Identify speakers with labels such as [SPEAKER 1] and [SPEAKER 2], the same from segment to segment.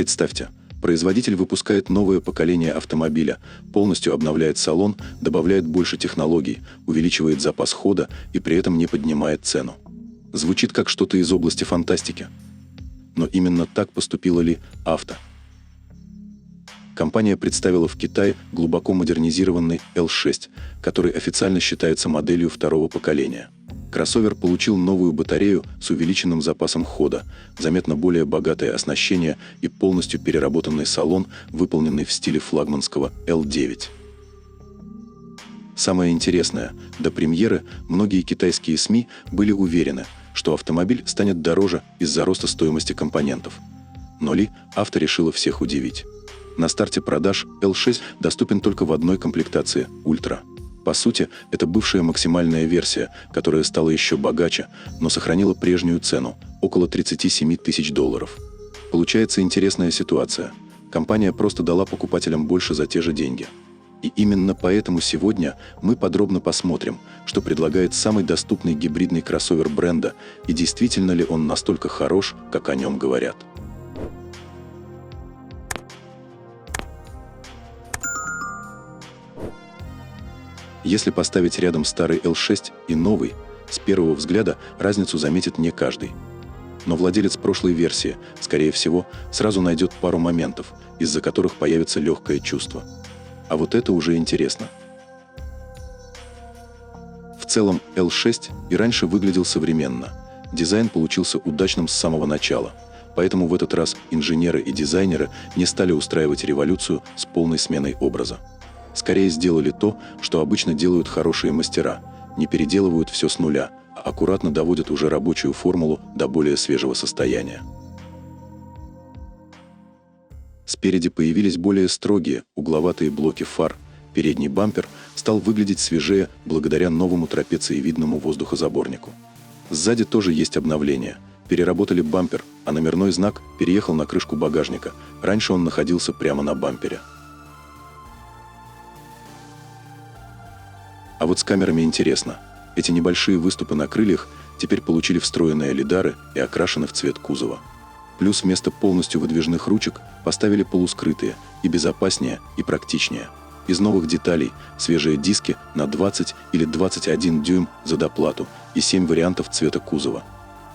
[SPEAKER 1] Представьте, производитель выпускает новое поколение автомобиля, полностью обновляет салон, добавляет больше технологий, увеличивает запас хода и при этом не поднимает цену. Звучит как что-то из области фантастики. Но именно так поступила ли Авто? Компания представила в Китае глубоко модернизированный L6, который официально считается моделью второго поколения. Кроссовер получил новую батарею с увеличенным запасом хода, заметно более богатое оснащение и полностью переработанный салон, выполненный в стиле флагманского L9. Самое интересное, до премьеры многие китайские СМИ были уверены, что автомобиль станет дороже из-за роста стоимости компонентов. Но Ли Авто решила всех удивить. На старте продаж L6 доступен только в одной комплектации – Ультра. По сути, это бывшая максимальная версия, которая стала еще богаче, но сохранила прежнюю цену – около $37 тысяч. Получается интересная ситуация. Компания просто дала покупателям больше за те же деньги. И именно поэтому сегодня мы подробно посмотрим, что предлагает самый доступный гибридный кроссовер бренда и действительно ли он настолько хорош, как о нем говорят. Если поставить рядом старый L6 и новый, с первого взгляда разницу заметит не каждый. Но владелец прошлой версии, скорее всего, сразу найдет пару моментов, из-за которых появится легкое чувство. А вот это уже интересно. В целом L6 и раньше выглядел современно. Дизайн получился удачным с самого начала, поэтому в этот раз инженеры и дизайнеры не стали устраивать революцию с полной сменой образа. Скорее сделали то, что обычно делают хорошие мастера, не переделывают все с нуля, а аккуратно доводят уже рабочую формулу до более свежего состояния. Спереди появились более строгие, угловатые блоки фар, передний бампер стал выглядеть свежее благодаря новому трапециевидному воздухозаборнику. Сзади тоже есть обновление. Переработали бампер, а номерной знак переехал на крышку багажника, раньше он находился прямо на бампере. А вот с камерами интересно. Эти небольшие выступы на крыльях теперь получили встроенные лидары и окрашены в цвет кузова. Плюс вместо полностью выдвижных ручек поставили полускрытые, и безопаснее, и практичнее. Из новых деталей свежие диски на 20 или 21 дюйм за доплату и 7 вариантов цвета кузова.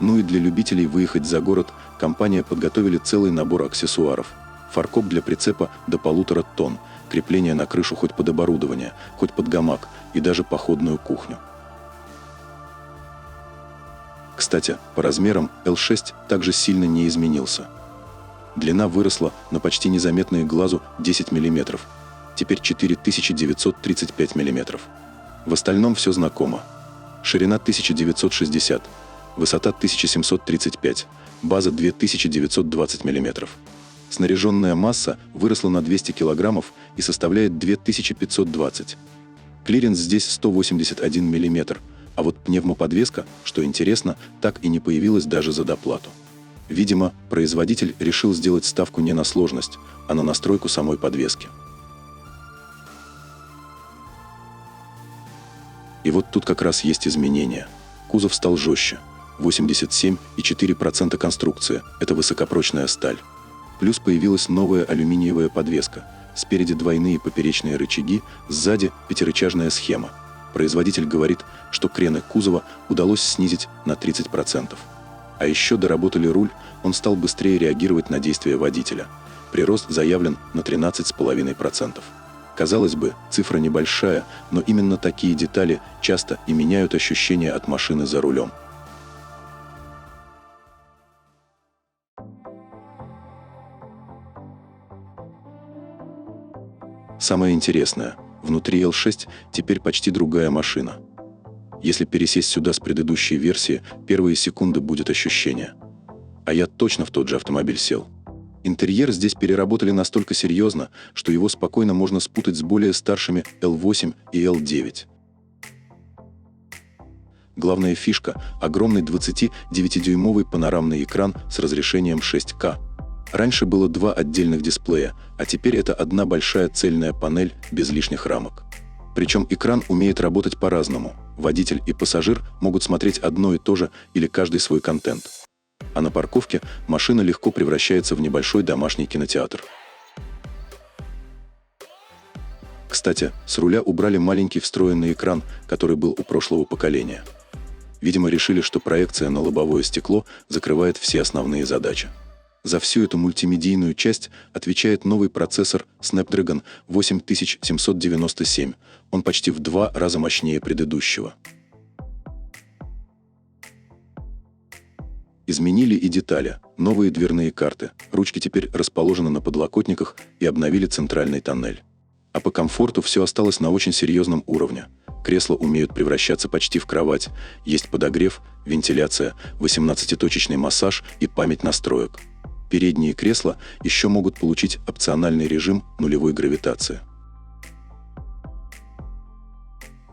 [SPEAKER 1] Ну и для любителей выехать за город компания подготовили целый набор аксессуаров. Фаркоп для прицепа до 1,5 тонн, крепление на крышу хоть под оборудование, хоть под гамак и даже походную кухню. Кстати, по размерам L6 также сильно не изменился. Длина выросла на почти незаметные глазу 10 мм, теперь 4935 мм. В остальном все знакомо. Ширина 1960, высота 1735, база 2920 мм. Снаряженная масса выросла на 200 кг и составляет 2520. Клиренс здесь 181 мм, а вот пневмоподвеска, что интересно, так и не появилась даже за доплату. Видимо, производитель решил сделать ставку не на сложность, а на настройку самой подвески. И вот тут как раз есть изменения. Кузов стал жестче. 87,4% конструкция – это высокопрочная сталь. Плюс появилась новая алюминиевая подвеска. Спереди двойные поперечные рычаги, сзади пятирычажная схема. Производитель говорит, что крены кузова удалось снизить на 30%. А еще доработали руль, он стал быстрее реагировать на действия водителя. Прирост заявлен на 13,5%. Казалось бы, цифра небольшая, но именно такие детали часто и меняют ощущение от машины за рулем. Самое интересное, внутри L6 теперь почти другая машина. Если пересесть сюда с предыдущей версии, первые секунды будет ощущение. А я точно в тот же автомобиль сел. Интерьер здесь переработали настолько серьезно, что его спокойно можно спутать с более старшими L8 и L9. Главная фишка – огромный 29-дюймовый панорамный экран с разрешением 6К. Раньше было два отдельных дисплея, а теперь это одна большая цельная панель без лишних рамок. Причем экран умеет работать по-разному. Водитель и пассажир могут смотреть одно и то же или каждый свой контент. а на парковке машина легко превращается в небольшой домашний кинотеатр. Кстати, с руля убрали маленький встроенный экран, который был у прошлого поколения. Видимо, решили, что проекция на лобовое стекло закрывает все основные задачи. За всю эту мультимедийную часть отвечает новый процессор Snapdragon 8797. Он почти в 2 раза мощнее предыдущего. Изменили и детали. Новые дверные карты. Ручки теперь расположены на подлокотниках и обновили центральный тоннель. А по комфорту все осталось на очень серьезном уровне. Кресла умеют превращаться почти в кровать. Есть подогрев, вентиляция, 18-точечный массаж и память настроек. Передние кресла еще могут получить опциональный режим нулевой гравитации.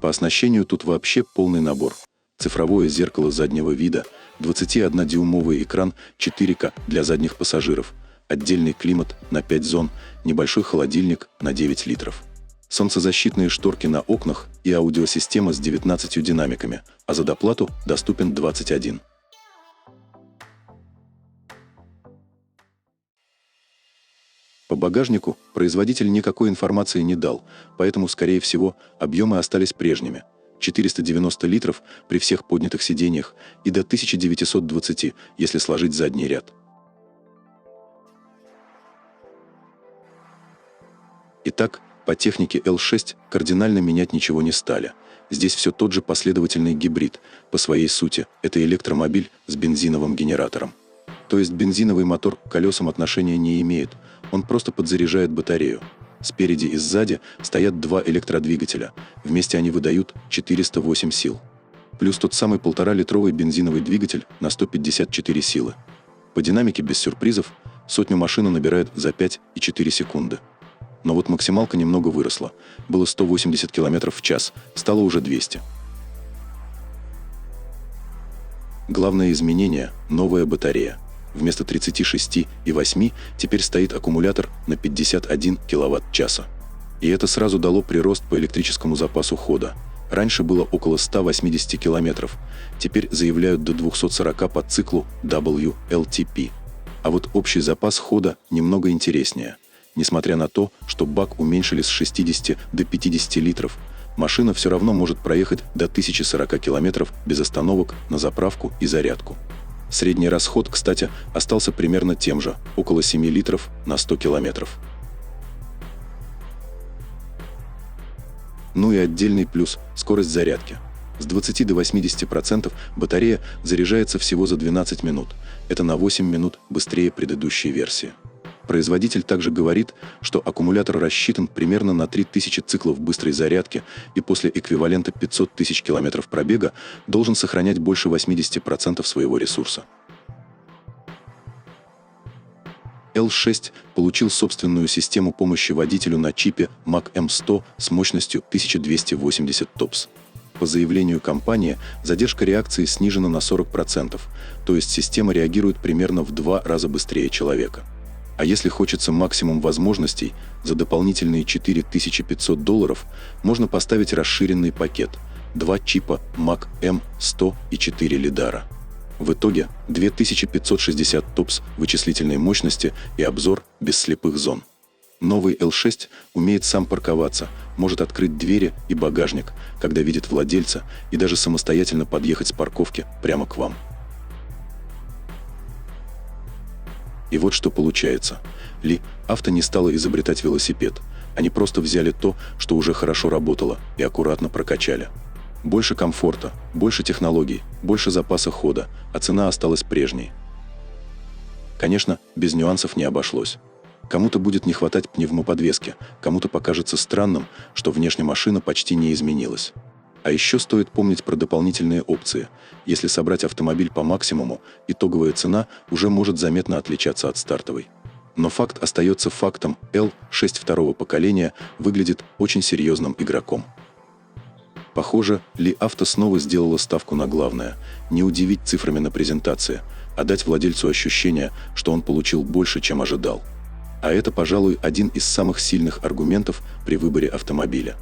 [SPEAKER 1] По оснащению тут вообще полный набор. Цифровое зеркало заднего вида, 21-дюймовый экран 4К для задних пассажиров, отдельный климат на 5 зон, небольшой холодильник на 9 литров. Солнцезащитные шторки на окнах и аудиосистема с 19 динамиками, а за доплату доступен 21. По багажнику производитель никакой информации не дал, поэтому, скорее всего, объемы остались прежними. 490 литров при всех поднятых сиденьях и до 1920, если сложить задний ряд. Итак, по технике L6 кардинально менять ничего не стали. Здесь все тот же последовательный гибрид. По своей сути, это электромобиль с бензиновым генератором. То есть бензиновый мотор к колесам отношения не имеет, он просто подзаряжает батарею. Спереди и сзади стоят 2 электродвигателя, вместе они выдают 408 сил. Плюс тот самый 1,5-литровый бензиновый двигатель на 154 силы. По динамике без сюрпризов сотню машина набирает за 5,4 секунды. Но вот максималка немного выросла. Было 180 км в час, стало уже 200. Главное изменение – новая батарея. Вместо 36,8 теперь стоит аккумулятор на 51 кВт-часа. И это сразу дало прирост по электрическому запасу хода. Раньше было около 180 км, теперь заявляют до 240 по циклу WLTP. А вот общий запас хода немного интереснее. Несмотря на то, что бак уменьшили с 60 до 50 литров, машина все равно может проехать до 1040 км без остановок на заправку и зарядку. Средний расход, кстати, остался примерно тем же, около 7 литров на 100 километров. Ну и отдельный плюс – скорость зарядки. С 20 до 80% батарея заряжается всего за 12 минут. Это на 8 минут быстрее предыдущей версии. Производитель также говорит, что аккумулятор рассчитан примерно на 3000 циклов быстрой зарядки и после эквивалента 500 тысяч километров пробега должен сохранять больше 80% своего ресурса. L6 получил собственную систему помощи водителю на чипе Mac M100 с мощностью 1280 ТОПС. По заявлению компании, задержка реакции снижена на 40%, то есть система реагирует примерно в 2 раза быстрее человека. А если хочется максимум возможностей, за дополнительные $4500 можно поставить расширенный пакет – 2 чипа Mac M100 и 4 лидара. В итоге 2560 ТОПС вычислительной мощности и обзор без слепых зон. Новый L6 умеет сам парковаться, может открыть двери и багажник, когда видит владельца, и даже самостоятельно подъехать с парковки прямо к вам. И вот что получается. Ли Авто не стала изобретать велосипед. Они просто взяли то, что уже хорошо работало, и аккуратно прокачали. Больше комфорта, больше технологий, больше запаса хода, а цена осталась прежней. Конечно, без нюансов не обошлось. Кому-то будет не хватать пневмоподвески, кому-то покажется странным, что внешне машина почти не изменилась. А еще стоит помнить про дополнительные опции. Если собрать автомобиль по максимуму, итоговая цена уже может заметно отличаться от стартовой. Но факт остается фактом: L6 второго поколения выглядит очень серьезным игроком. Похоже, Ли Авто снова сделала ставку на главное – не удивить цифрами на презентации, а дать владельцу ощущение, что он получил больше, чем ожидал. А это, пожалуй, один из самых сильных аргументов при выборе автомобиля.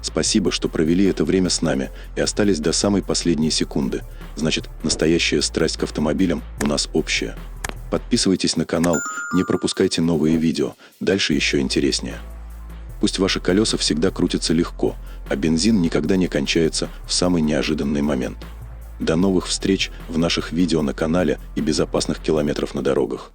[SPEAKER 1] Спасибо, что провели это время с нами и остались до самой последней секунды. Значит, настоящая страсть к автомобилям у нас общая. Подписывайтесь на канал, не пропускайте новые видео, дальше еще интереснее. Пусть ваши колеса всегда крутятся легко, а бензин никогда не кончается в самый неожиданный момент. До новых встреч в наших видео на канале и безопасных километров на дорогах.